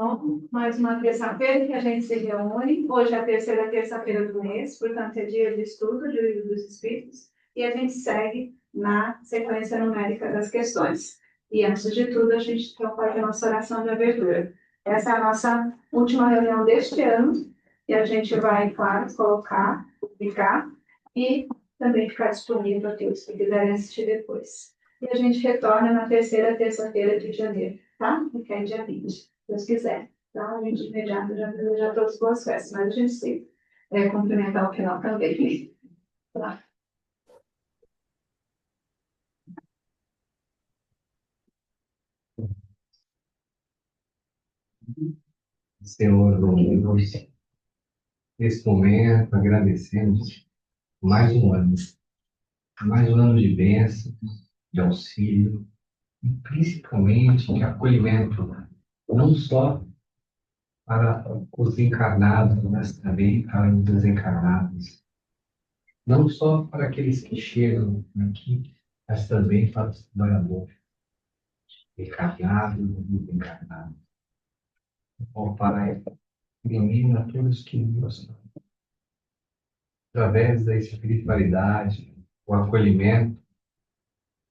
Então, mais uma terça-feira que a gente se reúne. Hoje é a terceira terça-feira do mês, portanto, é dia de estudo de Livro dos Espíritos, e a gente segue na sequência numérica das questões. E antes de tudo, a gente então faz a nossa oração de abertura. Essa é a nossa última reunião deste ano, e a gente vai, claro, colocar, publicar e também ficar disponível para aqueles que quiserem assistir depois. E a gente retorna na terceira terça-feira de janeiro, tá? Que é dia 20, se Deus quiser. Então, a gente de imediato já deseja todas boas festas, mas a gente se cumprimentar ao final também. Tá? Senhor, Deus, nesse momento agradecemos mais um ano de bênção, de auxílio, e principalmente de acolhimento, não só para os encarnados, mas também para os desencarnados. Não só para aqueles que chegam aqui, mas também para os trabalhadores, encarnados e desencarnados. Ó Pai, ilumina todos que nos, através da espiritualidade, o acolhimento,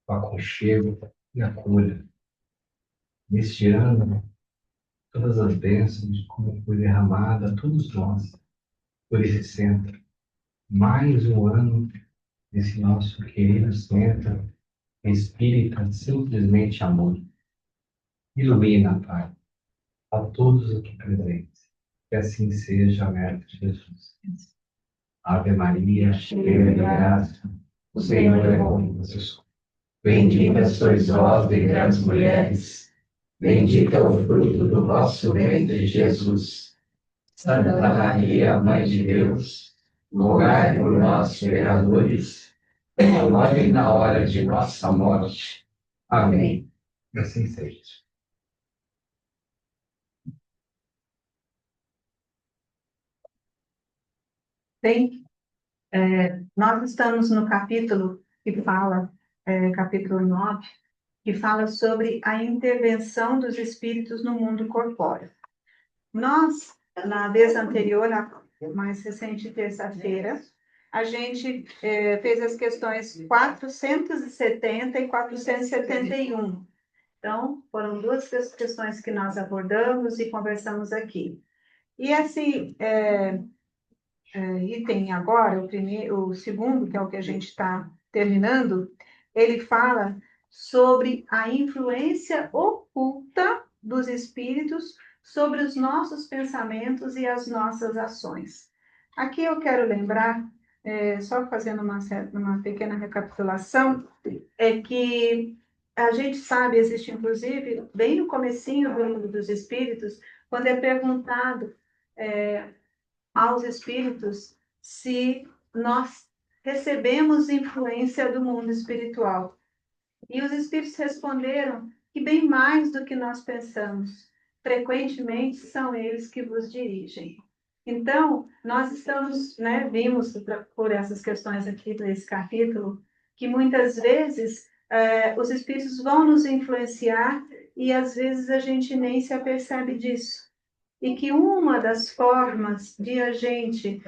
o aconchego e a cura. Neste ano, todas as bênçãos, como foi derramada a todos nós, por esse centro. Mais um ano nesse nosso querido centro espírita, simplesmente amor. Ilumina, Pai, a todos aqui presentes. Que assim seja, Mestre Jesus. Ave Maria, cheia de graça, o Senhor é convosco. Bendita sois vós dentre as mulheres, bendito é o fruto do vosso ventre, Jesus. Santa Maria, Mãe de Deus, rogai por nós, pecadores, agora e na hora de nossa morte. Amém. Assim seja. Bem, nós estamos no capítulo que fala, capítulo 9, que fala sobre a intervenção dos espíritos no mundo corpóreo. Nós, na vez anterior, a mais recente terça-feira, a gente fez as questões 470 e 471. Então, foram duas questões que nós abordamos e conversamos aqui. E esse item agora, o segundo, que é o que a gente está terminando, ele fala sobre a influência oculta dos espíritos sobre os nossos pensamentos e as nossas ações. Aqui eu quero lembrar, só fazendo uma pequena recapitulação, é que a gente sabe, existe inclusive, bem no comecinho do Livro dos Espíritos, quando é perguntado aos espíritos se nós recebemos influência do mundo espiritual. E os espíritos responderam que bem mais do que nós pensamos. Frequentemente são eles que vos dirigem. Então, nós estamos, vimos por essas questões aqui desse capítulo, que muitas vezes os espíritos vão nos influenciar e às vezes a gente nem se apercebe disso. E que uma das formas de a gente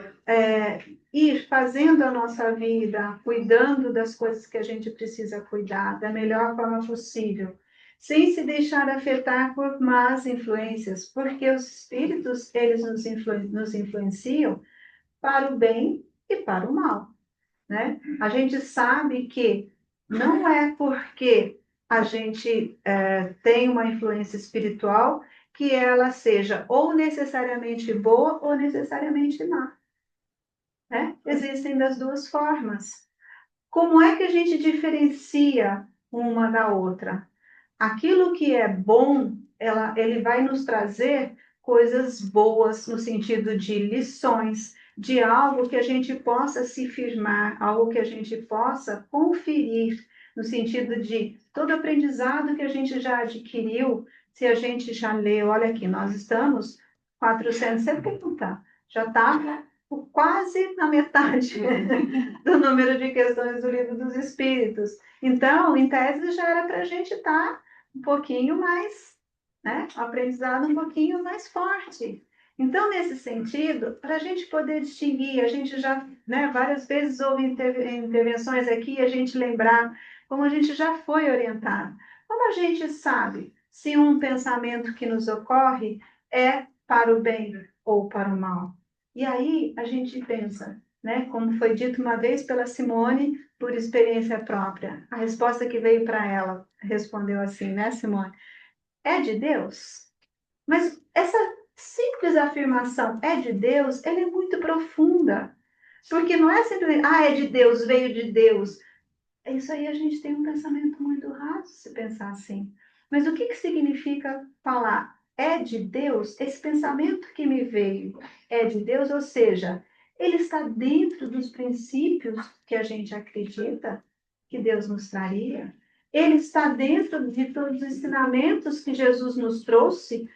ir fazendo a nossa vida, cuidando das coisas que a gente precisa cuidar da melhor forma possível, sem se deixar afetar por más influências, porque os espíritos, eles nos influenciam para o bem e para o mal, né? A gente sabe que não é porque a gente tem uma influência espiritual que ela seja ou necessariamente boa ou necessariamente má, né? Existem das duas formas. Como é que a gente diferencia uma da outra? Aquilo que é bom, ele vai nos trazer coisas boas no sentido de lições, de algo que a gente possa se firmar, algo que a gente possa conferir, no sentido de todo aprendizado que a gente já adquiriu, se a gente já leu, olha aqui, nós estamos 470, já está quase na metade do número de questões do Livro dos Espíritos. Então, em tese, já era para a gente estar um pouquinho mais né? Um aprendizado um pouquinho mais forte. Então, nesse sentido, para a gente poder distinguir, a gente já, né, várias vezes houve intervenções aqui, a gente lembrar como a gente já foi orientado. Como a gente sabe se um pensamento que nos ocorre é para o bem ou para o mal? E aí a gente pensa, né, como foi dito uma vez pela Simone, por experiência própria. A resposta que veio para ela respondeu assim, né, Simone? É de Deus? Mas essa simples afirmação é de Deus, ela é muito profunda. Porque não é simplesmente, é de Deus, veio de Deus. Isso aí a gente tem um pensamento muito raso se pensar assim. Mas o que que significa falar é de Deus? Esse pensamento que me veio é de Deus, ou seja, ele está dentro dos princípios que a gente acredita que Deus nos traria. Ele está dentro de todos os ensinamentos que Jesus nos trouxe,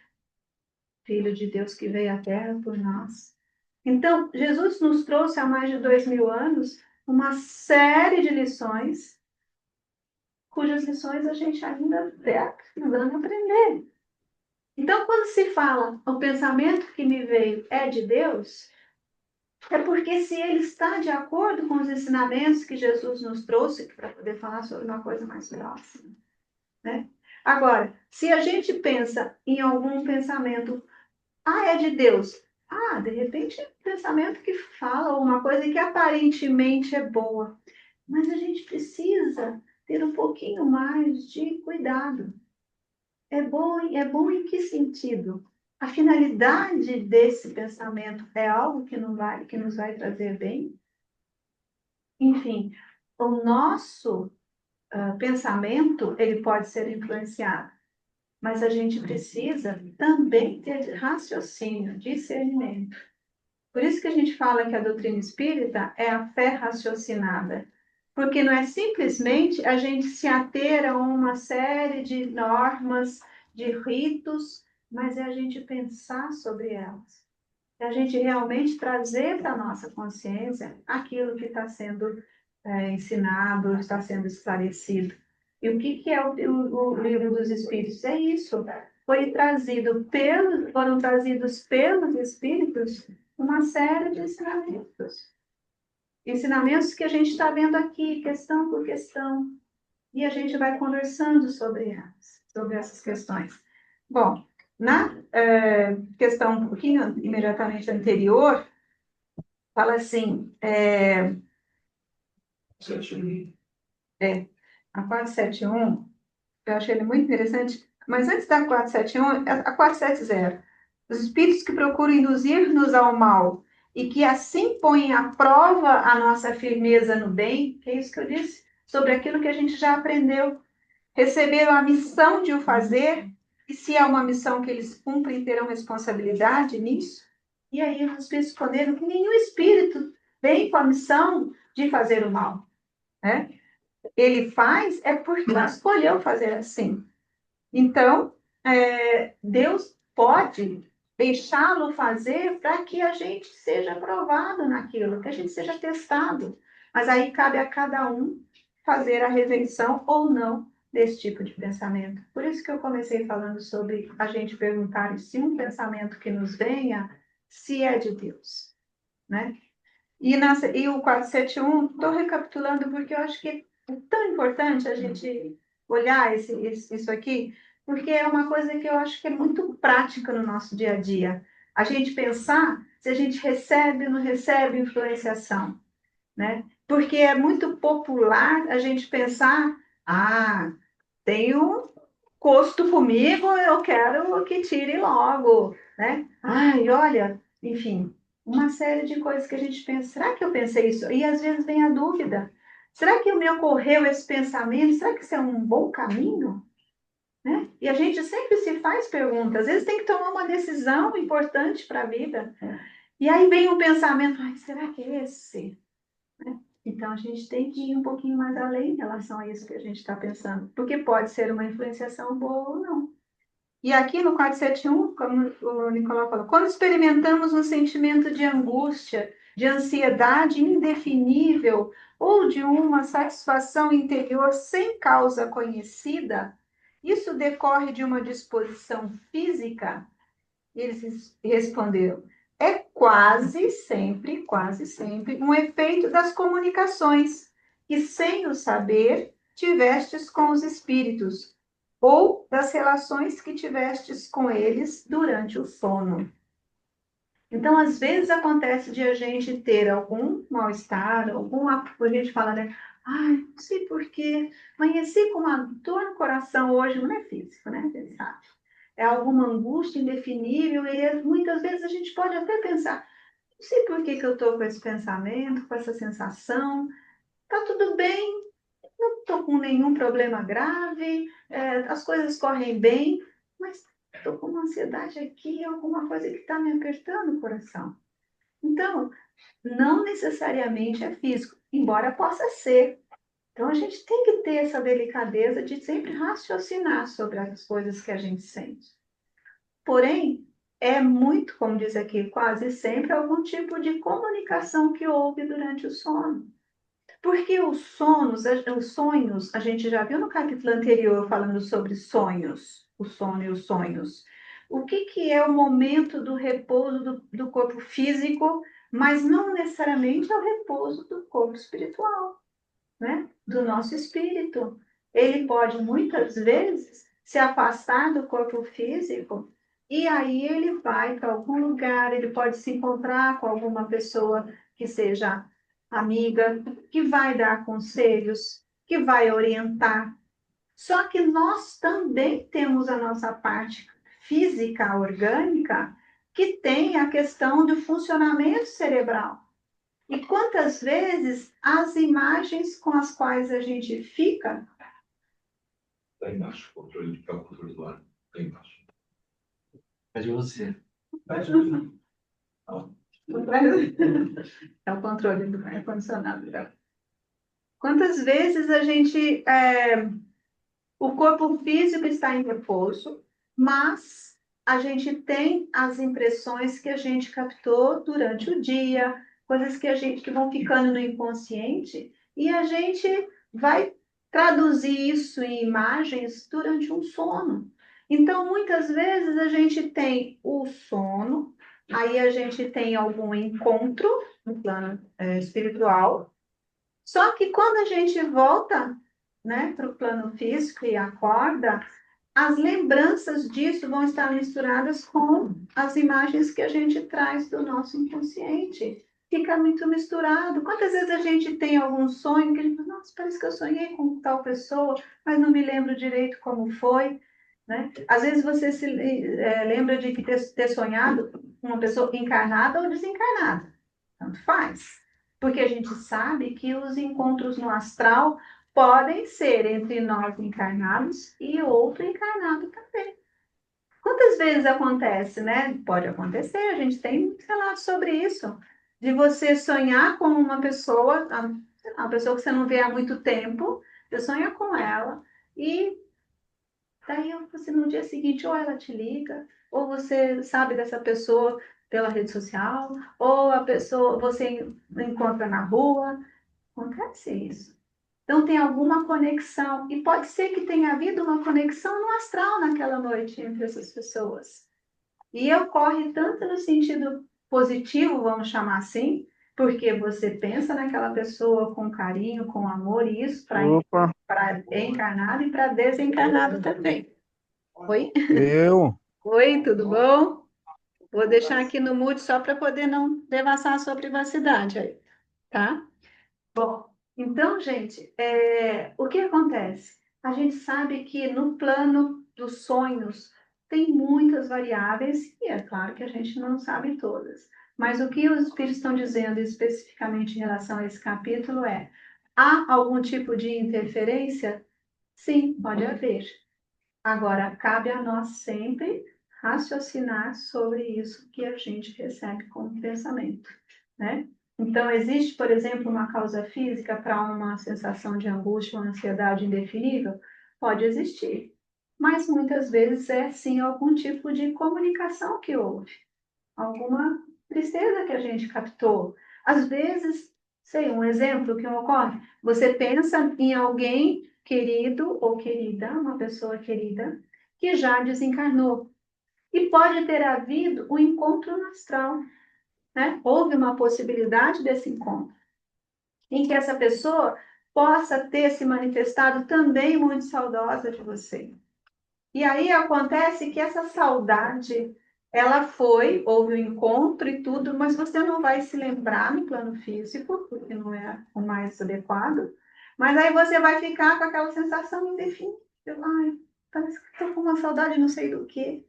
Filho de Deus que veio à Terra por nós. Então, Jesus nos trouxe há mais de 2000 anos uma série de lições, cujas lições a gente ainda está precisando aprender. Então, quando se fala o pensamento que me veio é de Deus, é porque se ele está de acordo com os ensinamentos que Jesus nos trouxe, para poder falar sobre uma coisa mais próxima, né? Agora, se a gente pensa em algum pensamento, é de Deus. De repente é um pensamento que fala uma coisa que aparentemente é boa, mas a gente precisa ter um pouquinho mais de cuidado. É bom em que sentido? A finalidade desse pensamento é algo que nos vai trazer bem? Enfim, o nosso pensamento, ele pode ser influenciado, mas a gente precisa também ter raciocínio, discernimento. Por isso que a gente fala que a doutrina espírita é a fé raciocinada, porque não é simplesmente a gente se ater a uma série de normas, de ritos, mas é a gente pensar sobre elas. É a gente realmente trazer para a nossa consciência aquilo que está sendo ensinado, está sendo esclarecido. E o que é o livro dos Espíritos? É isso. Foram trazidos pelos Espíritos uma série de ensinamentos. Ensinamentos que a gente está vendo aqui, questão por questão. E a gente vai conversando sobre elas, sobre essas questões. Bom, na questão um pouquinho imediatamente anterior, fala assim, a 471, eu achei ele muito interessante, mas antes da 471, a 470, os espíritos que procuram induzir-nos ao mal e que assim põem à prova a nossa firmeza no bem, que é isso que eu disse, sobre aquilo que a gente já aprendeu, receberam a missão de o fazer, e se é uma missão que eles cumprem, terão responsabilidade nisso. E aí os espíritos responderam que nenhum espírito vem com a missão de fazer o mal, né? Ele faz é porque ele escolheu fazer assim. Então, Deus pode deixá-lo fazer para que a gente seja aprovado naquilo, que a gente seja testado. Mas aí cabe a cada um fazer a rejeição ou não desse tipo de pensamento. Por isso que eu comecei falando sobre a gente perguntar se um pensamento que nos venha, se é de Deus, né? E o 471, estou recapitulando porque eu acho que é tão importante a gente olhar isso aqui, porque é uma coisa que eu acho que é muito prática no nosso dia a dia. A gente pensar se a gente recebe ou não recebe influenciação, né? Porque é muito popular a gente pensar, tem um custo comigo, eu quero que tire logo, né? Olha, enfim, uma série de coisas que a gente pensa, será que eu pensei isso? E às vezes vem a dúvida, será que me ocorreu esse pensamento? Será que isso é um bom caminho? Né? E a gente sempre se faz perguntas, às vezes tem que tomar uma decisão importante para a vida. E aí vem o pensamento, será que é esse? Então, a gente tem que ir um pouquinho mais além em relação a isso que a gente está pensando, porque pode ser uma influenciação boa ou não. E aqui no 471, como o Nicolau falou, quando experimentamos um sentimento de angústia, de ansiedade indefinível ou de uma satisfação interior sem causa conhecida, isso decorre de uma disposição física? E eles responderam, é quase sempre, um efeito das comunicações, que sem o saber tivestes com os espíritos, ou das relações que tivestes com eles durante o sono. Então, às vezes acontece de a gente ter algum mal-estar, a gente fala, né? Ai, não sei por quê, amanheci com uma dor no coração hoje, não é físico, né? Você sabe. É alguma angústia indefinível, e muitas vezes a gente pode até pensar, não sei por que eu estou com esse pensamento, com essa sensação, tá tudo bem, não estou com nenhum problema grave, as coisas correm bem, mas estou com uma ansiedade aqui, alguma coisa que está me apertando o coração. Então, não necessariamente é físico, embora possa ser. Então, a gente tem que ter essa delicadeza de sempre raciocinar sobre as coisas que a gente sente. Porém, é muito, como diz aqui, quase sempre algum tipo de comunicação que houve durante o sono. Porque os sonhos, a gente já viu no capítulo anterior falando sobre sonhos, o sono e os sonhos. O que é o momento do repouso do corpo físico, mas não necessariamente é o repouso do corpo espiritual, né? Do nosso espírito. Ele pode muitas vezes se afastar do corpo físico e aí ele vai para algum lugar, ele pode se encontrar com alguma pessoa que seja amiga, que vai dar conselhos, que vai orientar. Só que nós também temos a nossa parte física, orgânica, que tem a questão do funcionamento cerebral. E quantas vezes as imagens com as quais a gente fica. Está embaixo, o controle de ficar o controle do ar. Está embaixo. É de você. É o controle do ar-condicionado. Quantas vezes o corpo físico está em repouso, mas a gente tem as impressões que a gente captou durante o dia, coisas que vão ficando no inconsciente, e a gente vai traduzir isso em imagens durante um sono. Então, muitas vezes a gente tem o sono, aí a gente tem algum encontro no plano espiritual, só que quando a gente volta, né, para o plano físico e acorda, as lembranças disso vão estar misturadas com as imagens que a gente traz do nosso inconsciente. Fica muito misturado. Quantas vezes a gente tem algum sonho que a gente fala, nossa, parece que eu sonhei com tal pessoa, mas não me lembro direito como foi, né? Às vezes você lembra de ter sonhado com uma pessoa encarnada ou desencarnada. Tanto faz. Porque a gente sabe que os encontros no astral podem ser entre nós encarnados e outro encarnado também. Quantas vezes acontece, né? Pode acontecer, a gente tem muitos relatos sobre isso, de você sonhar com uma pessoa, uma pessoa que você não vê há muito tempo, você sonha com ela, e daí você no dia seguinte, ou ela te liga, ou você sabe dessa pessoa pela rede social, ou a pessoa você encontra na rua, acontece isso. Então, tem alguma conexão, e pode ser que tenha havido uma conexão no astral naquela noite entre essas pessoas. E ocorre tanto no sentido positivo, vamos chamar assim, porque você pensa naquela pessoa com carinho, com amor, e isso para encarnado e para desencarnado também. Oi? Eu, Oi, tudo bom? Vou deixar aqui no mute só para poder não devassar a sua privacidade aí, tá? Bom, então, gente, o que acontece? A gente sabe que no plano dos sonhos tem muitas variáveis e é claro que a gente não sabe todas. Mas o que os espíritos estão dizendo especificamente em relação a esse capítulo é: há algum tipo de interferência? Sim, pode haver. Agora, cabe a nós sempre raciocinar sobre isso que a gente recebe como pensamento, né? Então, existe, por exemplo, uma causa física para uma sensação de angústia, uma ansiedade indefinível? Pode existir, mas muitas vezes é sim algum tipo de comunicação que houve, alguma tristeza que a gente captou. Às vezes, sei, um exemplo que ocorre, você pensa em alguém querido ou querida, uma pessoa querida, que já desencarnou. E pode ter havido um encontro no astral, né? Houve uma possibilidade desse encontro, em que essa pessoa possa ter se manifestado também muito saudosa de você. E aí acontece que essa saudade, ela foi, houve um encontro e tudo, mas você não vai se lembrar no plano físico, porque não é o mais adequado, mas aí você vai ficar com aquela sensação indefinível. Ai, parece que estou com uma saudade não sei do quê.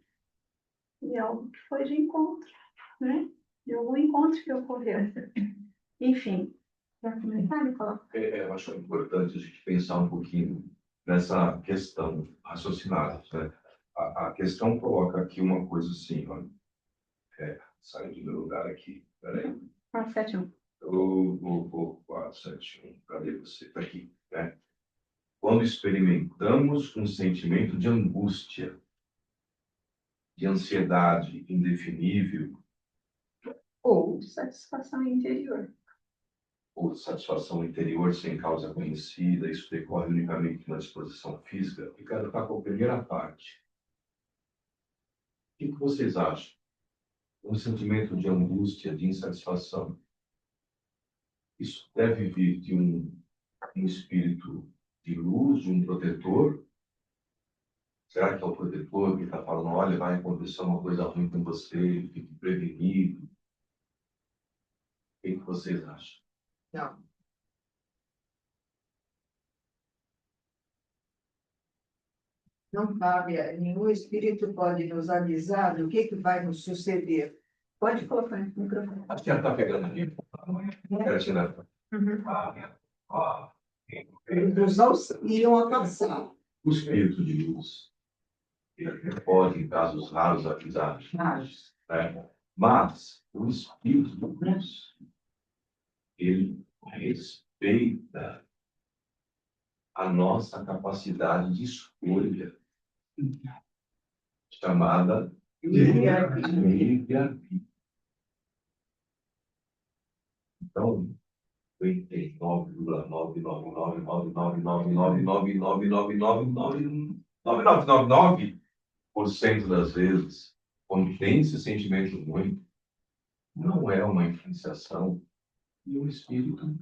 E é algo que foi de encontro, né? De algum encontro que ocorreu. Enfim, para comentar, Nicolau? Eu acho importante a gente pensar um pouquinho nessa questão raciocinada, né? A questão coloca aqui uma coisa assim, olha, saiu do meu lugar aqui, peraí. 471. O 471, cadê você? Está aqui, né? Quando experimentamos um sentimento de angústia, de ansiedade indefinível, Ou satisfação interior. ou satisfação interior sem causa conhecida, isso decorre unicamente de uma disposição física, eu quero ficar com a primeira parte. O que vocês acham? Um sentimento de angústia, de insatisfação. Isso deve vir de um espírito de luz, de um protetor? Será que é o protetor que está falando, olha, vai acontecer uma coisa ruim com você, fique prevenido? O que vocês acham? Não, não cabe, nenhum espírito pode nos avisar do que vai nos suceder. Pode colocar no microfone. Acho que ela está pegando aqui. Quero tirar. Uhum. Eles nos auxiliam a passar. O espírito de luz, ele pode, em casos raros, avisar. Mas, Né? Mas o espírito de luz, ele respeita a nossa capacidade de escolha, chamada livre-arbítrio. Então, 99,9999999999999% das vezes, quando tem esse sentimento ruim, não é uma influenciação de um espírito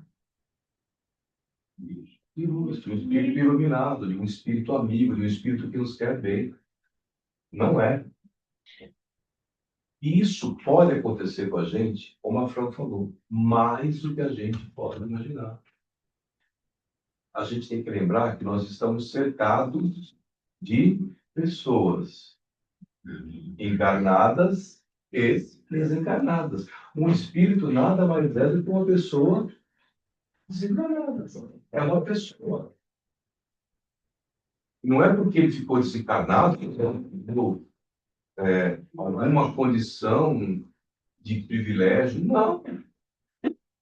de luz, de um espírito iluminado, de um espírito amigo, de um espírito que nos quer bem. Não é. E isso pode acontecer com a gente, como a Fran falou, mais do que a gente pode imaginar. A gente tem que lembrar que nós estamos cercados de pessoas encarnadas e desencarnadas. Um espírito nada mais é do que uma pessoa desencarnada. É uma pessoa. Não é porque ele ficou desencarnado, alguma condição de privilégio, não.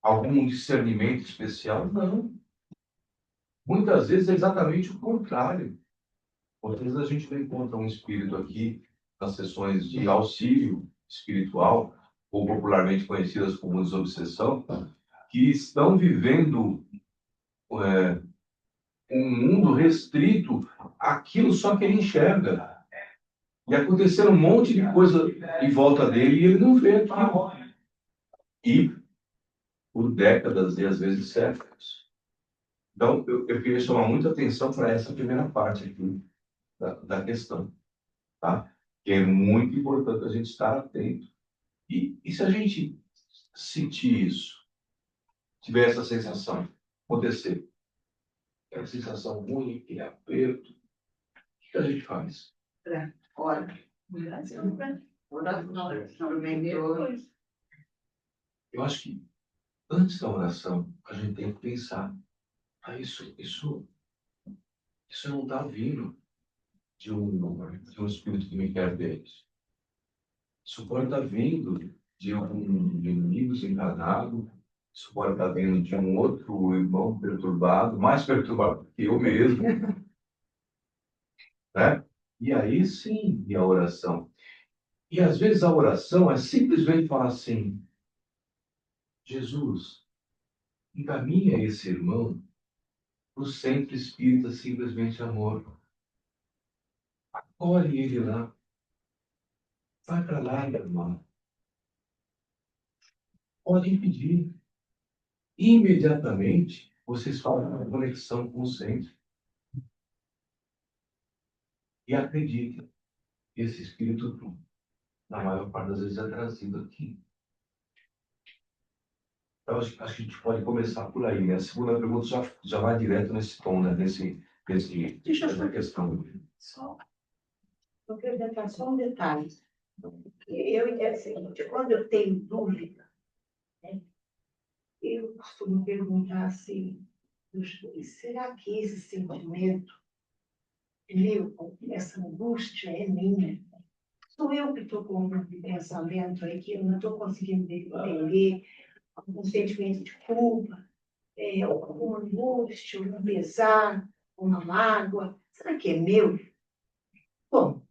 Algum discernimento especial, não. Muitas vezes é exatamente o contrário. Muitas vezes a gente não encontra um espírito aqui nas sessões de auxílio espiritual, ou popularmente conhecidas como desobsessão, que estão vivendo um mundo restrito àquilo só que ele enxerga. E acontecendo um monte de coisa em volta dele e ele não vê aquilo. E por décadas e às vezes séculos. Então, eu queria chamar muita atenção para essa primeira parte aqui da questão, tá? Que é muito importante a gente estar atento. E se a gente sentir isso, tiver essa sensação, acontecer, aquela sensação ruim, aquele aperto, o que a gente faz? olha, oração, mentor. Eu acho que antes da oração, a gente tem que pensar, isso não está vindo de um espírito que me quer bem. Isso pode estar vindo de um inimigo desencarnado, isso pode estar vindo de um outro irmão perturbado, mais perturbado que eu mesmo, né? E aí sim, e a oração. E às vezes a oração é simplesmente falar assim, Jesus, encaminha esse irmão o centro espírita simplesmente amor. Acolhe ele lá. Vai para lá, meu irmão. Pode pedir. Imediatamente, vocês fazem uma conexão com o centro. E acreditem, esse espírito, na maior parte das vezes, é trazido aqui. Então, acho que a gente pode começar por aí, né? A segunda pergunta já vai direto nesse tom, né? Nessa questão. Só, eu quero dar só um detalhe. É o seguinte, quando eu tenho dúvida, né, eu costumo perguntar assim, será que esse sentimento meu, essa angústia é minha? Sou eu que estou com um pensamento aí que eu não estou conseguindo entender, um sentimento de culpa, uma angústia, um pesar, uma mágoa. Será que é meu? Bom,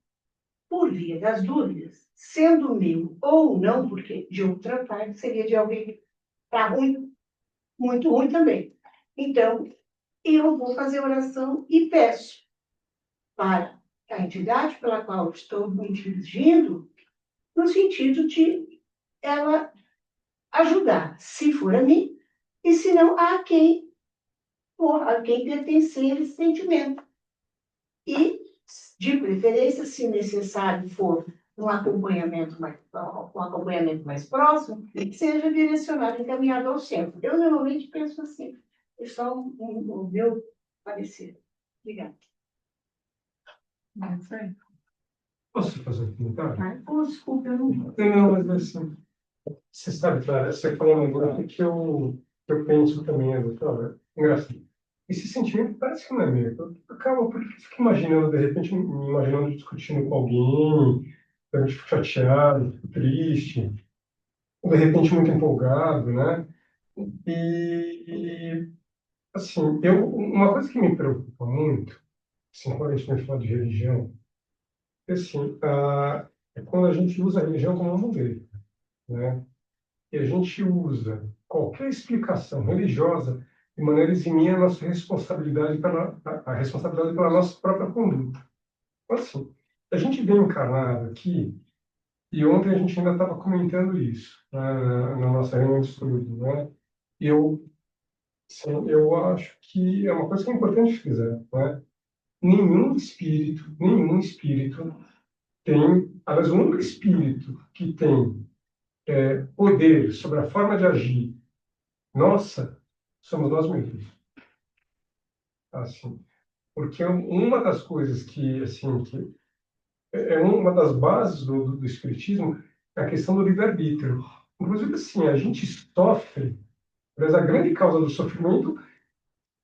por via das dúvidas, sendo meu ou não, porque de outra parte seria de alguém que está ruim, muito ruim também. Então, eu vou fazer oração e peço para a entidade pela qual estou me dirigindo, no sentido de ela ajudar, se for a mim, e se não a quem for, a quem pertencer esse sentimento. E, de preferência, se necessário for um acompanhamento mais próximo, seja direcionado, encaminhado ao centro. Eu normalmente penso assim. É só o meu parecer. Obrigada. É isso aí. Posso fazer um comentário? Desculpa, eu não. Não, mas assim, você sabe, Clara, você falou um negócio que eu penso também, doutora. Engraçado. Esse sentimento parece que não é meu. Calma, porque eu fico imaginando, de repente, me imaginando discutindo com alguém, eu fico chateado, fico triste, ou de repente muito empolgado, né? Assim, uma coisa que me preocupa muito, assim, quando a gente vai falar de religião, é assim, é quando a gente usa a religião como um modelo, né? E a gente usa qualquer explicação religiosa de maneira a eximir a nossa responsabilidade a responsabilidade pela nossa própria conduta. Então, assim, a gente vem encarnado aqui, e ontem a gente ainda estava comentando isso, né, na nossa reunião de estudo, né? Eu, assim, eu acho que é uma coisa que é importante frisar, né? Nenhum espírito tem, aliás, o único espírito que tem poder sobre a forma de agir nossa, somos nós mesmos. Assim, porque uma das coisas que, assim, que é uma das bases do espiritismo é a questão do livre-arbítrio. Inclusive, assim, a gente sofre, mas a grande causa do sofrimento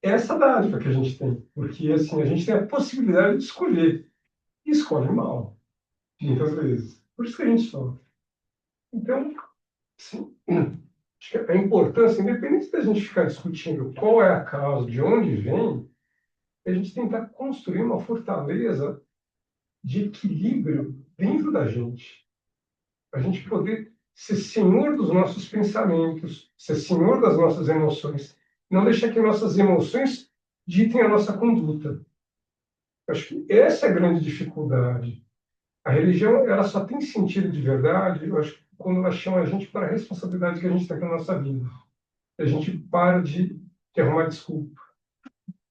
é essa dádiva que a gente tem, porque, assim, a gente tem a possibilidade de escolher, e escolhe mal, muitas vezes. Por isso que a gente sofre. Então, assim, acho que a importância, independente da gente ficar discutindo qual é a causa, de onde vem, é a gente tentar construir uma fortaleza de equilíbrio dentro da gente. A gente poder ser senhor dos nossos pensamentos, ser senhor das nossas emoções, não deixar que nossas emoções ditem a nossa conduta. Acho que essa é a grande dificuldade. A religião, ela só tem sentido de verdade, eu acho, quando ela chama a gente para a responsabilidade que a gente tem com a nossa vida. A gente para de arrumar desculpa.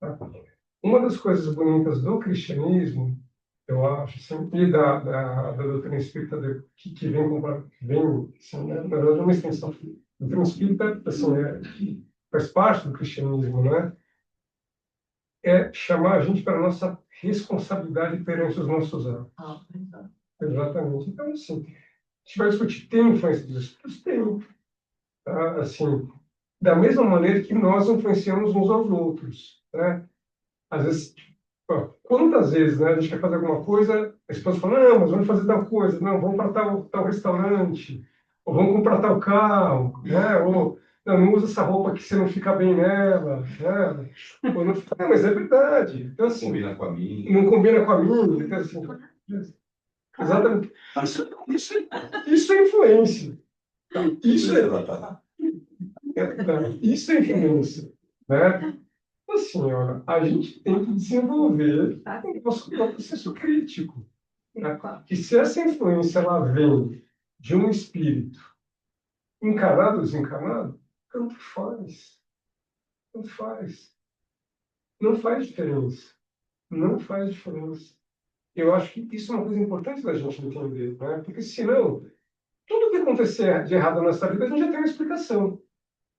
Tá? Uma das coisas bonitas do cristianismo, eu acho, assim, e da doutrina espírita que vem, assim, né, na verdade, é uma extensão. A doutrina espírita, assim, faz parte do cristianismo, né? É chamar a gente para a nossa responsabilidade perante os nossos atos. Exatamente. Então, assim, a gente vai discutir, tem influência dos espíritos? Tem. Tá? Assim, da mesma maneira que nós influenciamos uns aos outros, né? Às vezes, quantas vezes, né, a gente quer fazer alguma coisa, a esposa fala, não, mas vamos fazer tal coisa, não, vamos para tal restaurante, ou vamos comprar tal carro, né, ou não usa essa roupa que você não fica bem nela, né, ou não fica, mas é verdade. Então, assim, Combina com a minha. não combina com a minha, então, assim, exatamente. Isso é influência. Isso é influência, né? Então, assim, ó, a gente tem que desenvolver Tá? o nosso próprio senso crítico, né? Que se essa influência ela vem de um espírito encarnado ou desencarnado, tanto faz. Tanto faz. Não faz diferença. Não faz diferença. Eu acho que isso é uma coisa importante da gente entender, né? Porque senão, tudo que acontecer de errado na nossa vida, a gente já tem uma explicação,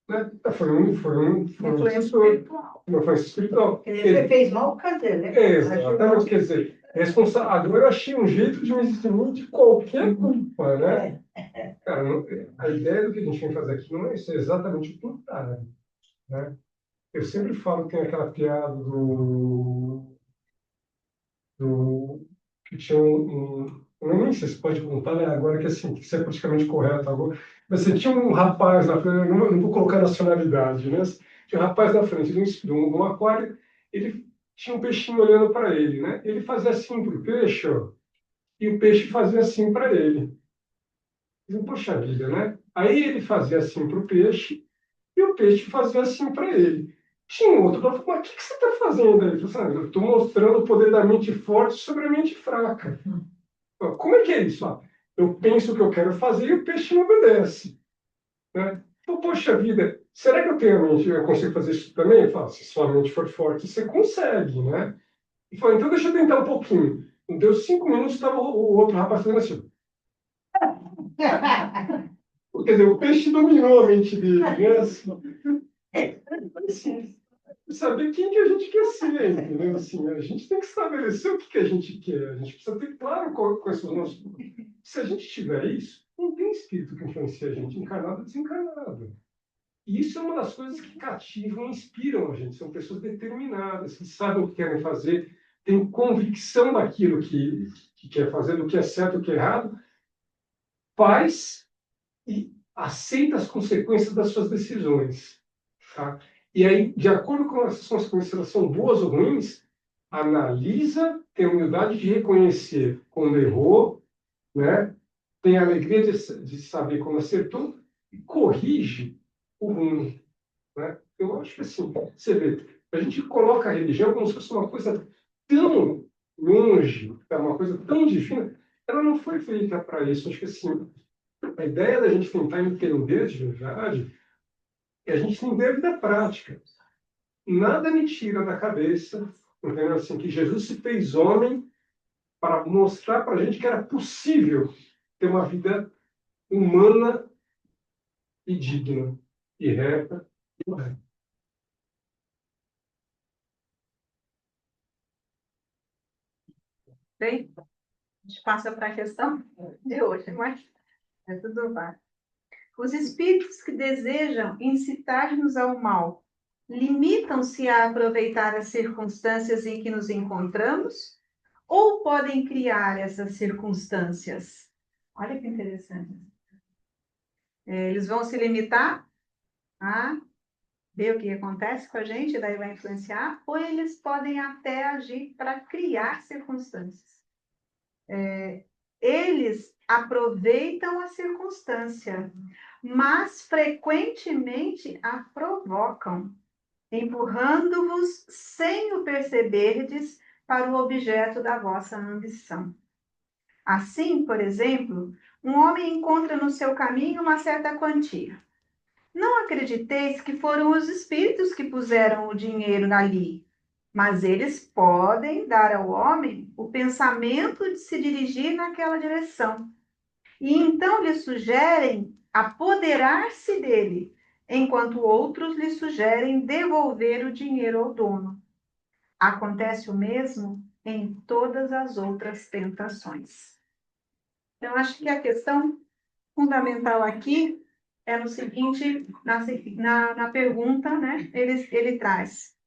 né? Foi um Influência obsessor, espiritual. uma influência espiritual. Quer dizer, você fez mal, cadê, né? Exatamente, quer dizer, agora eu achei um jeito de me eximir de qualquer culpa, né? Cara, a ideia do que a gente vem fazer aqui não é isso, é exatamente o contrário, né? Eu sempre falo que tem aquela piada que tinha eu nem sei se pode contar, né? Agora que assim, que isso é politicamente correto agora. Mas você tinha um rapaz na frente, eu não vou colocar nacionalidade, né? Tinha um rapaz na frente de um aquário, ele tinha um peixinho olhando para ele, né? Ele fazia assim para o peixe, ó, e o peixe fazia assim para ele. Eu, poxa vida, né? Aí ele fazia assim para o peixe e o peixe fazia assim para ele. Tinha um outro, falou, mas o que você está fazendo aí? Ele falou assim, eu estou mostrando o poder da mente forte sobre a mente fraca. Como é que é isso? Eu penso o que eu quero fazer e o peixe me obedece, né? Então, poxa vida, será que eu tenho a mente, eu consigo fazer isso também? Eu falo, se sua mente for forte, você consegue, né? E falou, então deixa eu tentar um pouquinho. Deu 5 minutos, estava o outro rapaz fazendo assim. Quer dizer, o peixe dominou a mente dele, né? Assim, saber quem que a gente quer ser, entendeu? Assim, a gente tem que estabelecer o que a gente quer. A gente precisa ter claro quais são os nossos... Se a gente tiver isso, não tem espírito que influencia a gente, encarnado ou desencarnado. E isso é uma das coisas que cativam e inspiram a gente. São pessoas determinadas, que sabem o que querem fazer, têm convicção daquilo que quer fazer, do que é certo e o que é errado, faz e aceita as consequências das suas decisões. Tá? E aí, de acordo com essas consequências, elas são boas ou ruins, analisa, tem a humildade de reconhecer quando errou, né? Tem a alegria de saber quando acertou e corrige o ruim. Né? Eu acho que assim, você vê, a gente coloca a religião como se fosse uma coisa tão longe, é uma coisa tão divina, ela não foi feita para isso. Acho que assim, a ideia da gente tentar entender de verdade é a gente entender a vida prática. Nada me tira da cabeça, entendeu? Assim, que Jesus se fez homem para mostrar para a gente que era possível ter uma vida humana e digna, e reta, e correta. Bem, a gente passa para a questão de hoje, mas é tudo vai. Os espíritos que desejam incitar-nos ao mal limitam-se a aproveitar as circunstâncias em que nos encontramos ou podem criar essas circunstâncias? Olha que interessante. Eles vão se limitar a ver o que acontece com a gente, daí vai influenciar, ou eles podem até agir para criar circunstâncias. Eles aproveitam a circunstância, mas frequentemente a provocam, empurrando-vos sem o perceberdes para o objeto da vossa ambição. Assim, por exemplo, um homem encontra no seu caminho uma certa quantia. Não acrediteis que foram os espíritos que puseram o dinheiro ali, mas eles podem dar ao homem o pensamento de se dirigir naquela direção. E então lhe sugerem apoderar-se dele, enquanto outros lhe sugerem devolver o dinheiro ao dono. Acontece o mesmo em todas as outras tentações. Então, acho que a questão fundamental aqui é no seguinte, na pergunta, né? Ele traz: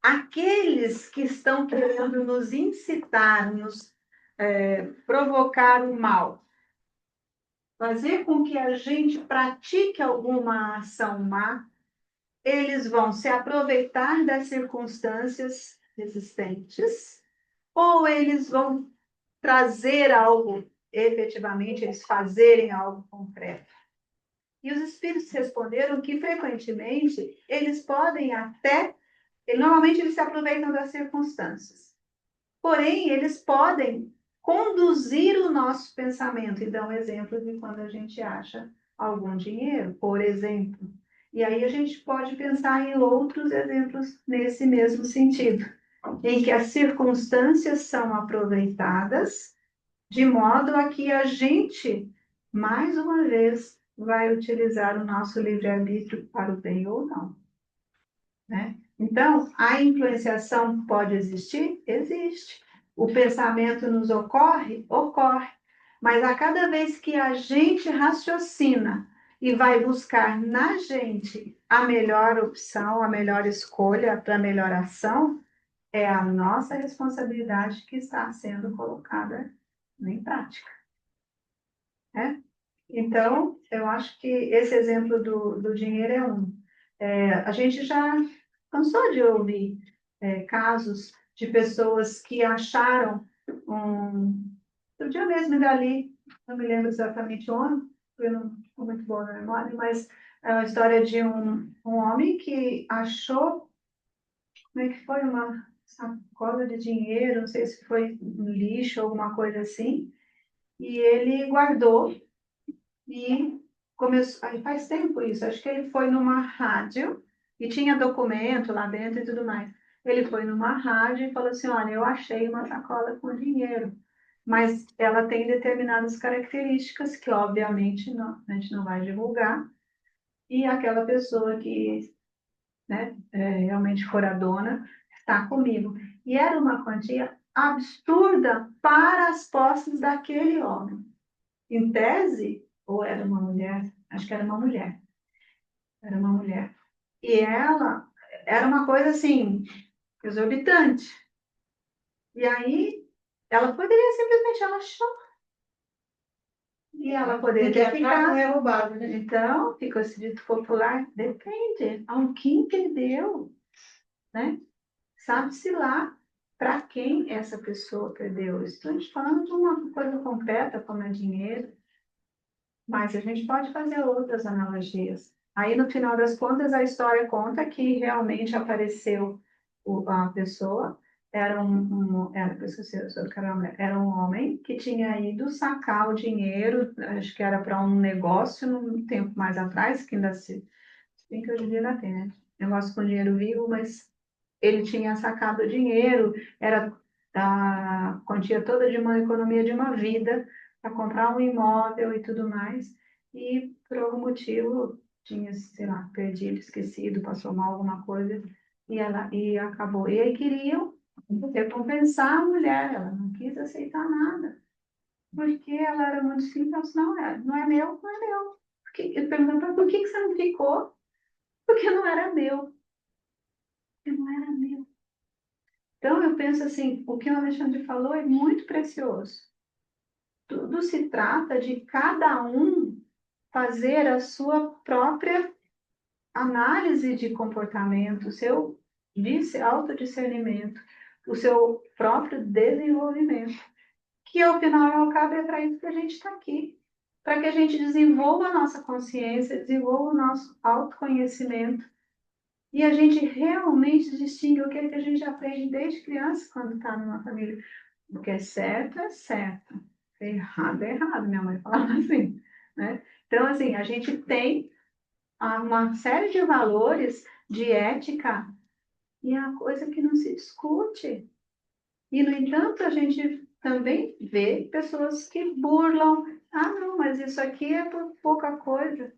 aqueles que estão querendo nos incitar, nos provocar o mal, fazer com que a gente pratique alguma ação má, eles vão se aproveitar das circunstâncias existentes, ou eles vão trazer algo, efetivamente, eles fazerem algo concreto. E os espíritos responderam que, frequentemente, eles podem até Normalmente eles se aproveitam das circunstâncias. Porém, eles podem conduzir o nosso pensamento e dar um exemplo de quando a gente acha algum dinheiro, por exemplo. E aí a gente pode pensar em outros exemplos nesse mesmo sentido, em que as circunstâncias são aproveitadas de modo a que a gente, mais uma vez, vai utilizar o nosso livre-arbítrio para o bem ou não, né? Então, a influenciação pode existir? Existe. O pensamento nos ocorre? Ocorre. Mas a cada vez que a gente raciocina e vai buscar na gente a melhor opção, a melhor escolha para a melhor ação, é a nossa responsabilidade que está sendo colocada em prática, né? Então, eu acho que esse exemplo do dinheiro é um. A gente já cansou de ouvir casos de pessoas que acharam outro dia mesmo ainda ali, não me lembro exatamente o ano, eu não estou muito boa na memória, mas é uma história de um homem que achou, como é que foi, uma sacola de dinheiro, não sei se foi um lixo ou alguma coisa assim, e ele guardou e começou, aí faz tempo isso, acho que ele foi numa rádio e tinha documento lá dentro e tudo mais. Ele foi numa rádio e falou assim, olha, eu achei uma sacola com dinheiro, mas ela tem determinadas características que, obviamente, não, a gente não vai divulgar, e aquela pessoa que, né, realmente for a dona, está comigo. E era uma quantia absurda para as posses daquele homem. Em tese, ou era uma mulher, acho que era uma mulher. E ela era uma coisa assim, exorbitante. E aí, ela poderia simplesmente, ela achou. E ela poderia ter ficado. Não é roubado, né? Então, ficou esse dito popular, depende. Alguém perdeu, né? Sabe-se lá para quem essa pessoa perdeu. Estamos falando de uma coisa concreta, como é dinheiro. Mas a gente pode fazer outras analogias. Aí, no final das contas, a história conta que realmente apareceu a pessoa, era um homem que tinha ido sacar o dinheiro, acho que era para um negócio, num tempo mais atrás, que ainda se bem que hoje em dia ainda tem, né? Negócio com dinheiro vivo, mas ele tinha sacado o dinheiro, era a quantia toda de uma economia de uma vida para comprar um imóvel e tudo mais, e por algum motivo tinha, sei lá, perdido, esquecido, passou mal alguma coisa, e acabou. E aí queriam recompensar a mulher, ela não quis aceitar nada, porque ela era muito simples, não é meu, não é meu. Eu perguntava, por que você não ficou? Porque não era meu, porque não era meu. Então, eu penso assim, o que o Alexandre falou é muito precioso. Tudo se trata de cada um fazer a sua própria análise de comportamento, o seu autodiscernimento, o seu próprio desenvolvimento, que ao final e ao cabo é para isso que a gente está aqui, para que a gente desenvolva a nossa consciência, desenvolva o nosso autoconhecimento, e a gente realmente distingue o que é que a gente aprende desde criança quando está numa família. O que é certo, o que é errado, minha mãe falava assim, né? Então, assim, a gente tem uma série de valores, de ética, e é uma coisa que não se discute. E, no entanto, a gente também vê pessoas que burlam. Ah, não, mas isso aqui é por pouca coisa.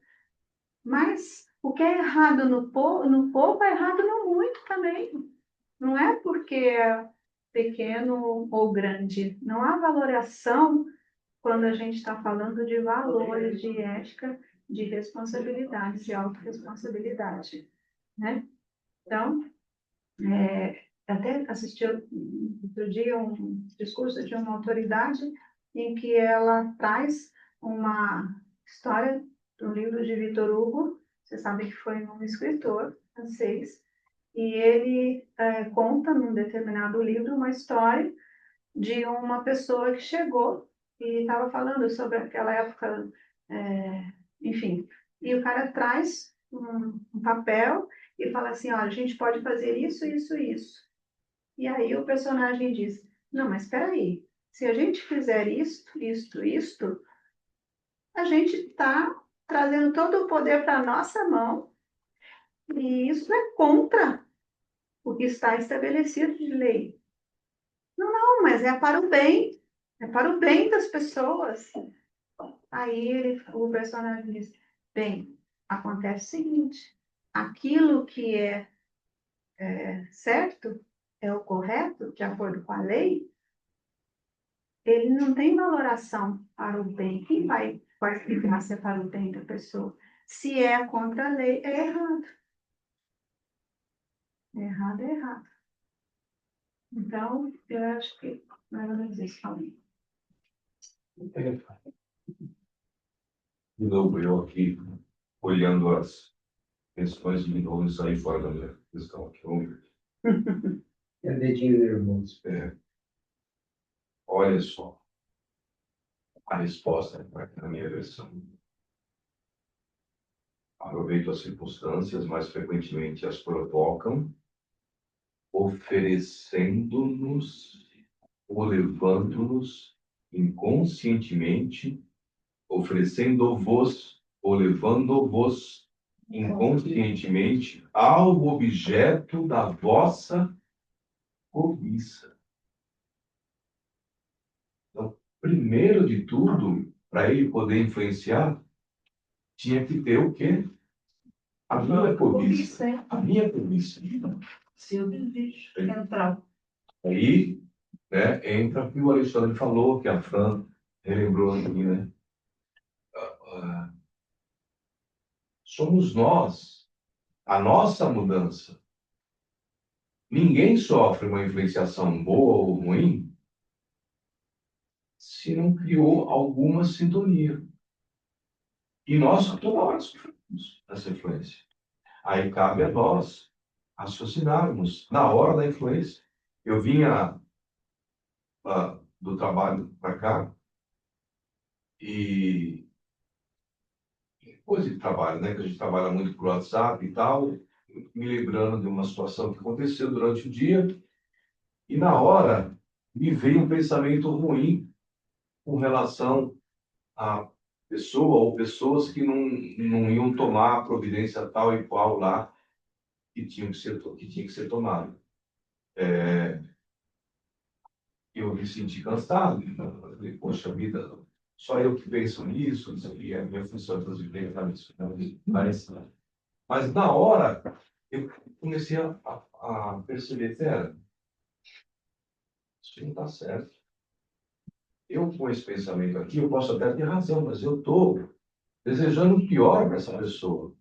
Mas o que é errado no pouco é errado no muito também. Não é porque é pequeno ou grande. Não há valoração quando a gente está falando de valores, de ética, de responsabilidade, de autorresponsabilidade, né? Então, até assisti outro dia um discurso de uma autoridade em que ela traz uma história do livro de Victor Hugo. Você sabe que foi um escritor francês, e ele conta num determinado livro uma história de uma pessoa que chegou e estava falando sobre aquela época, enfim, e o cara traz um papel e fala assim, olha, a gente pode fazer isso, isso, isso. E aí o personagem diz, não, mas espera aí, se a gente fizer isto, isto, isto, a gente está trazendo todo o poder para a nossa mão, e isso é contra o que está estabelecido de lei. Não, mas é para o bem das pessoas. Aí o personagem diz, bem, acontece o seguinte, aquilo que é certo, é o correto, de acordo com a lei, ele não tem valoração para o bem. Quem vai explicar se é para o bem da pessoa? Se é contra a lei, é errado. É errado, é errado. Então, eu acho que mais ou menos isso também. De novo, eu aqui, olhando as questões de novo, sair fora da minha questão aqui. É dedinho nervoso. Olha só, a resposta na minha versão. Aproveito as circunstâncias, mais frequentemente as provocam, oferecendo-nos ou levando-nos inconscientemente, oferecendo-vos ou levando-vos inconscientemente ao objeto da vossa cobiça. Então, primeiro de tudo, para ele poder influenciar, tinha que ter o quê? A minha cobiça. A minha cobiça. Seu desejo central. Aí, né, entra o que o Alexandre falou, que a Fran relembrou aqui, né? Somos nós, a nossa mudança. Ninguém sofre uma influenciação boa ou ruim se não criou alguma sintonia. E nós toda hora sofremos essa influência. Aí cabe a nós raciocinarmos na hora da influência. Eu vinha do trabalho para cá e coisa de trabalho, né? Que a gente trabalha muito por WhatsApp e tal, me lembrando de uma situação que aconteceu durante o dia e na hora me veio um pensamento ruim com relação à pessoa ou pessoas que não iam tomar a providência tal e qual lá que tinha que ser tomado. Eu me senti cansado, então, eu falei, poxa vida, só eu que penso nisso, isso aqui é a minha função, inclusive, pensar nisso. Parece. Mas na hora, eu comecei a perceber, pera, isso não está certo. Eu, com esse pensamento aqui, eu posso até ter razão, mas eu estou desejando o pior para essa pessoa.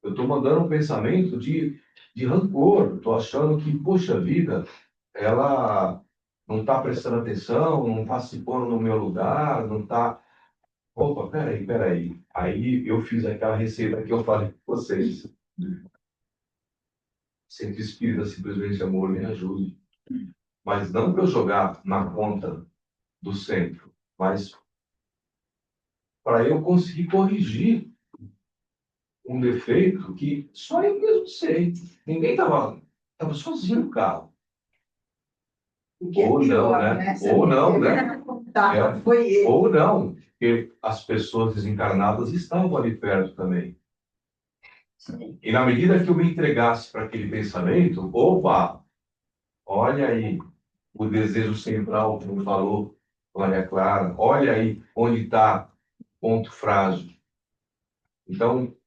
Eu estou mandando um pensamento de rancor. Estou achando que, poxa vida, ela não está prestando atenção, não está se pondo no meu lugar, não está. Opa, peraí. Aí eu fiz aquela receita que eu falei com vocês. Centro Espírita, simplesmente amor, me ajude. Mas não para eu jogar na conta do centro, mas para eu conseguir corrigir um defeito que só eu mesmo sei. Ninguém estava sozinho no carro. O que é Ou não, pior, né? né? Ou não, né? Tá, foi ele. Ou não, porque as pessoas desencarnadas estavam ali perto também. Sim. E na medida que eu me entregasse para aquele pensamento, opa, olha aí o desejo central, como falou Maria Clara, olha aí onde está o ponto frágil. Então,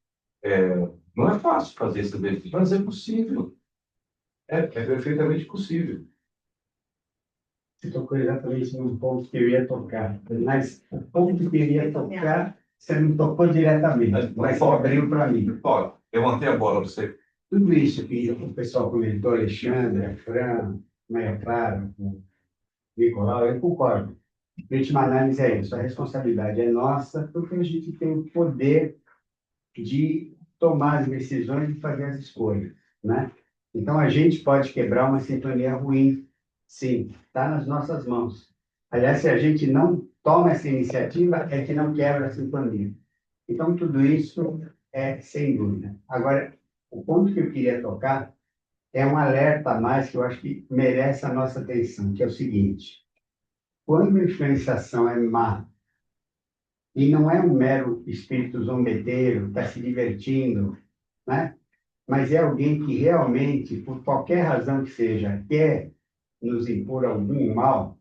não é fácil fazer esse exercício, mas é possível. É perfeitamente possível. Você tocou exatamente no ponto que eu ia tocar. Mas o ponto que eu ia tocar, você não tocou diretamente, mas abriu para mim. Olha, levantei a bola para você. Tudo isso que o pessoal comentou, Alexandre, a Fran, Maria Clara, o Nicolau, eu concordo. A última análise é isso, a responsabilidade é nossa, porque a gente tem o poder de tomar as decisões e fazer as escolhas, né? Então, a gente pode quebrar uma sintonia ruim, sim, está nas nossas mãos. Aliás, se a gente não toma essa iniciativa, é que não quebra a sintonia. Então, tudo isso é sem dúvida. Agora, O ponto que eu queria tocar é um alerta a mais que eu acho que merece a nossa atenção, que é o seguinte: quando a influenciação é má, e não é um mero espírito zombeteiro, que está se divertindo, né? Mas é alguém que realmente, por qualquer razão que seja, quer nos impor algum mal,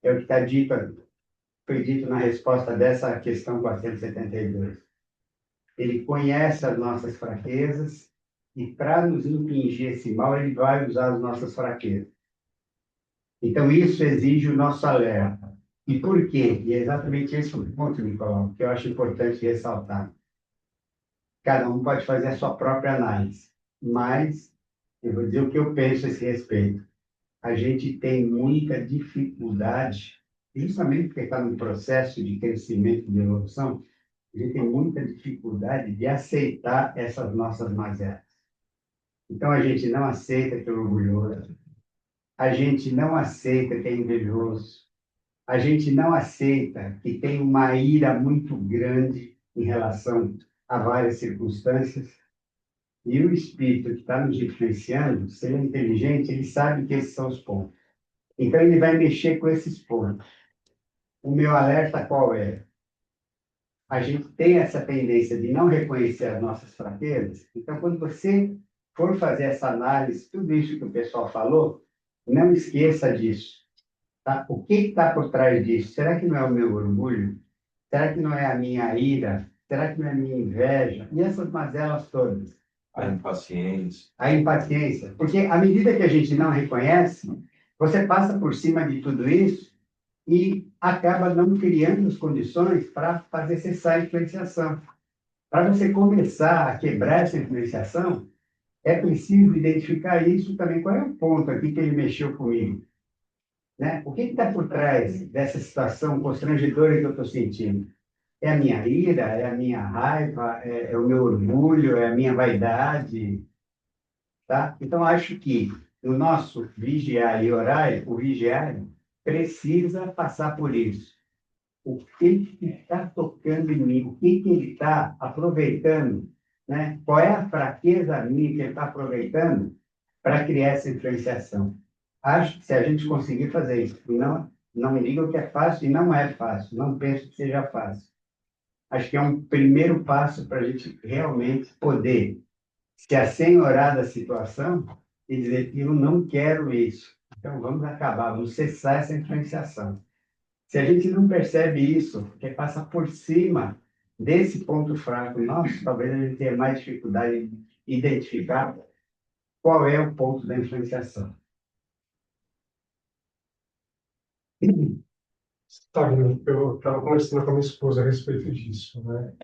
é o que está dito, foi dito na resposta dessa questão 472. Ele conhece as nossas fraquezas e, para nos impingir esse mal, ele vai usar as nossas fraquezas. Então, isso exige o nosso alerta. E por quê? E é exatamente esse o ponto, Nicolau, que eu acho importante ressaltar. Cada um pode fazer a sua própria análise, mas eu vou dizer o que eu penso a esse respeito. A gente tem muita dificuldade, justamente porque está num processo de crescimento e de evolução, a gente tem muita dificuldade de aceitar essas nossas mazelas. Então, a gente não aceita que é orgulhoso, a gente não aceita que é invejoso, a gente não aceita que tem uma ira muito grande em relação a várias circunstâncias. E o espírito que está nos influenciando, se ele é inteligente, ele sabe que esses são os pontos. Então, ele vai mexer com esses pontos. O meu alerta qual é? A gente tem essa tendência de não reconhecer as nossas fraquezas. Então, quando você for fazer essa análise, tudo isso que o pessoal falou, não esqueça disso. Tá? O que está por trás disso? Será que não é o meu orgulho? Será que não é a minha ira? Será que não é a minha inveja? E essas mazelas todas. A impaciência. A impaciência. Porque à medida que a gente não reconhece, você passa por cima de tudo isso e acaba não criando as condições para fazer cessar a influenciação. Para você começar a quebrar essa influenciação, é preciso identificar isso também. Qual é o ponto aqui que ele mexeu comigo? Né? O que está por trás dessa situação constrangedora que eu estou sentindo? É a minha ira? É a minha raiva? É o meu orgulho? É a minha vaidade? Tá? Então, acho que no nosso vigiar e orar, o vigiário precisa passar por isso. O que está tocando em mim? O que ele está aproveitando? Né? Qual é a fraqueza minha que ele está aproveitando para criar essa influenciação? Acho que se a gente conseguir fazer isso, não me digam que é fácil, e não é fácil, não penso que seja fácil. Acho que é um primeiro passo para a gente realmente poder se assenhorar da situação e dizer que eu não quero isso. Então, vamos acabar, vamos cessar essa influenciação. Se a gente não percebe isso, porque passa por cima desse ponto fraco nosso, talvez a gente tenha mais dificuldade de identificar qual é o ponto da influenciação. Sabe, eu estava conversando com a minha esposa a respeito disso, né?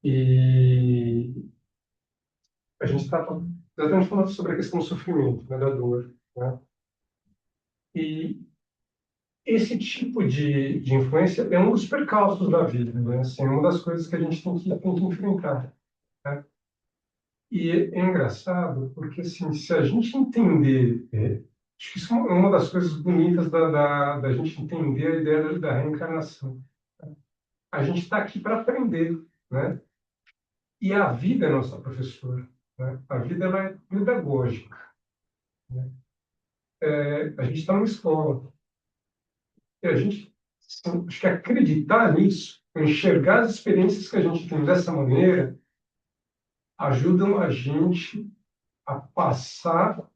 E a gente estava exatamente falando sobre a questão do sofrimento, né, da dor, né? E esse tipo de influência é um dos percalços da vida, né? Assim, é uma das coisas que a gente tem que enfrentar, né? E é engraçado porque, assim, se a gente entender, acho que isso é uma das coisas bonitas da gente entender a ideia da reencarnação. A gente está aqui para aprender, né? E a vida é nossa professora, né? A vida ela é pedagógica, né? A gente está numa escola e a gente assim, acho que acreditar nisso, enxergar as experiências que a gente tem dessa maneira, ajudam a gente a passar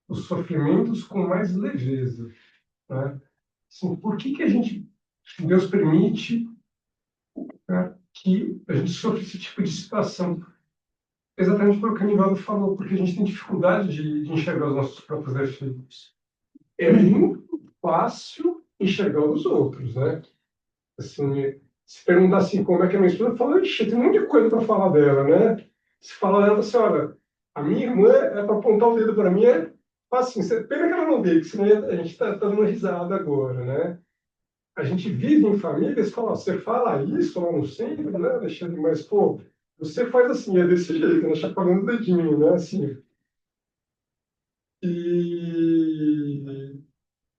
os sofrimentos com mais leveza, né? Assim, por que a gente, Deus permite, né, que a gente sofra esse tipo de situação? Exatamente pelo que o Nivaldo falou, porque a gente tem dificuldade de enxergar os nossos próprios defeitos. É muito fácil enxergar os outros, né? Assim, se perguntar assim, como é que é a minha esposa, fala, ixi, tem um monte de coisa para falar dela, né? Se fala dela, assim, olha, a minha irmã é para apontar o dedo para mim, é fácil, pena que ela não veio, que senão a gente está dando risada agora, né? A gente vive em famílias, fala, você fala isso lá no centro, né, Alexandre? Mas, pô, você faz assim, é desse jeito, né? Chacoalhando o dedinho, né? Assim. E...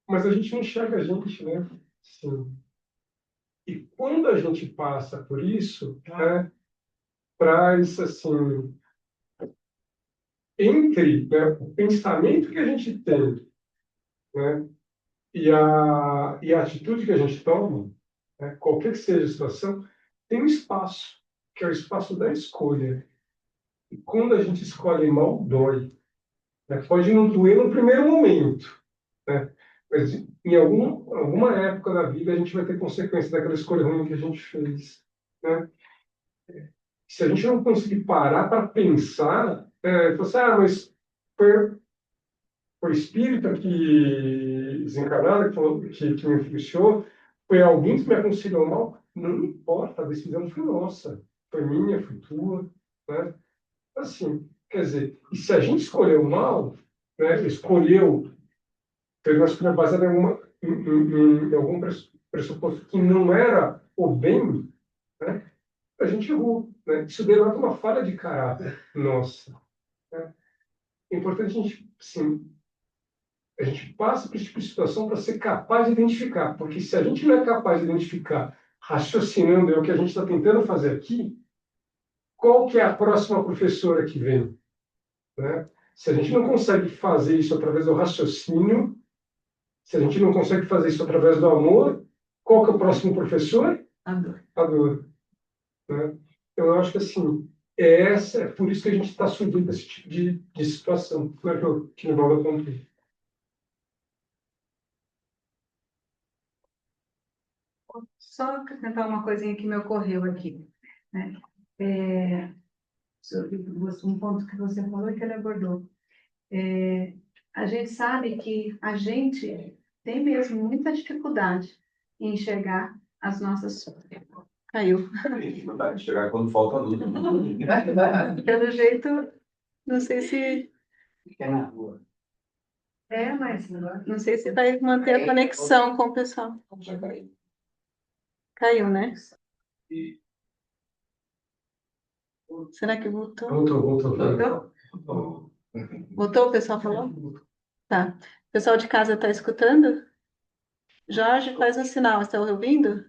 Mas a gente não enxerga a gente, né? Sim. E quando a gente passa por isso, né, traz, assim, entre, né, o pensamento que a gente tem, né, e a atitude que a gente toma, né, qualquer que seja a situação, tem um espaço, que é o espaço da escolha. E quando a gente escolhe mal, dói. Né? Pode não doer no primeiro momento, né? Mas em alguma época da vida a gente vai ter consequência daquela escolha ruim que a gente fez, né? Se a gente não conseguir parar para pensar, falar assim, mas foi o espírito que desencarnado, que me influenciou, foi alguém que me aconselhou mal, não importa, a decisão foi nossa, foi minha, foi tua, né? Assim, quer dizer, e se a gente escolheu mal, né, fez uma escolha baseada em algum pressuposto que não era o bem, né, a gente errou, né? Isso denota uma falha de caráter nossa, né? É importante a gente, sim, a gente passa por esse tipo de situação para ser capaz de identificar, porque se a gente não é capaz de identificar, raciocinando é o que a gente está tentando fazer aqui, qual que é a próxima professora que vem, né? Se a gente não consegue fazer isso através do raciocínio, se a gente não consegue fazer isso através do amor, qual que é o próximo professor? A dor. A dor, né? Então, eu acho que assim, é por isso que a gente está sujeito a esse tipo de situação, né, que o Valdo apontou. Só acrescentar uma coisinha que me ocorreu aqui, né? Sobre um ponto que você falou e que ele abordou. A gente sabe que a gente tem mesmo muita dificuldade em enxergar as nossas... Caiu. Tem dificuldade de chegar quando falta luz. Pelo jeito, não sei se... Fica na rua. Mas não sei se vai manter a conexão com o pessoal. Caiu, né? Será que voltou? Voltou. Voltou? Voltou, o pessoal falou? Tá. O pessoal de casa está escutando? Jorge, faz um sinal. Está ouvindo?